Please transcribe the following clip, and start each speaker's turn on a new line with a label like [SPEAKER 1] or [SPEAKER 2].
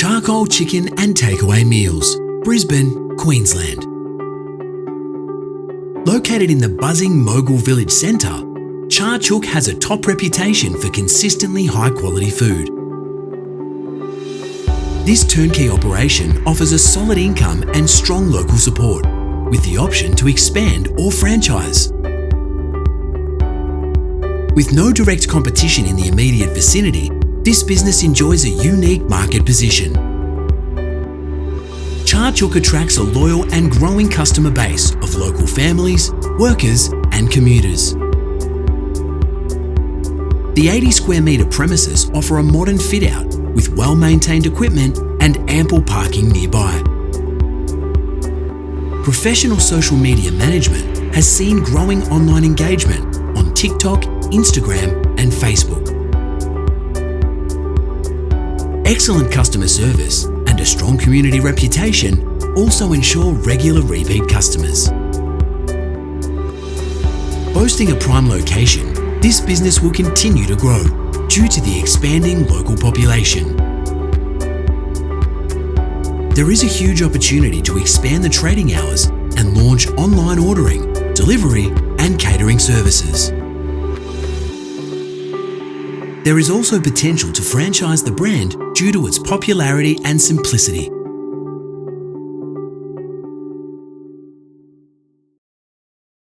[SPEAKER 1] Charcoal chicken and takeaway meals, Brisbane, Queensland. Located in the buzzing Mogul Village Centre, Char Chook has a top reputation for consistently high-quality food. This turnkey operation offers a solid income and strong local support, with the option to expand or franchise. With no direct competition in the immediate vicinity, this business enjoys a unique market position. Char Chook attracts a loyal and growing customer base of local families, workers and commuters. The 80 square metre premises offer a modern fit-out with well-maintained equipment and ample parking nearby. Professional social media management has seen growing online engagement on TikTok, Instagram and Facebook. Excellent customer service and a strong community reputation also ensure regular repeat customers. Boasting a prime location, this business will continue to grow due to the expanding local population. There is a huge opportunity to expand the trading hours and launch online ordering, delivery and catering services. There is also potential to franchise the brand due to its popularity and simplicity.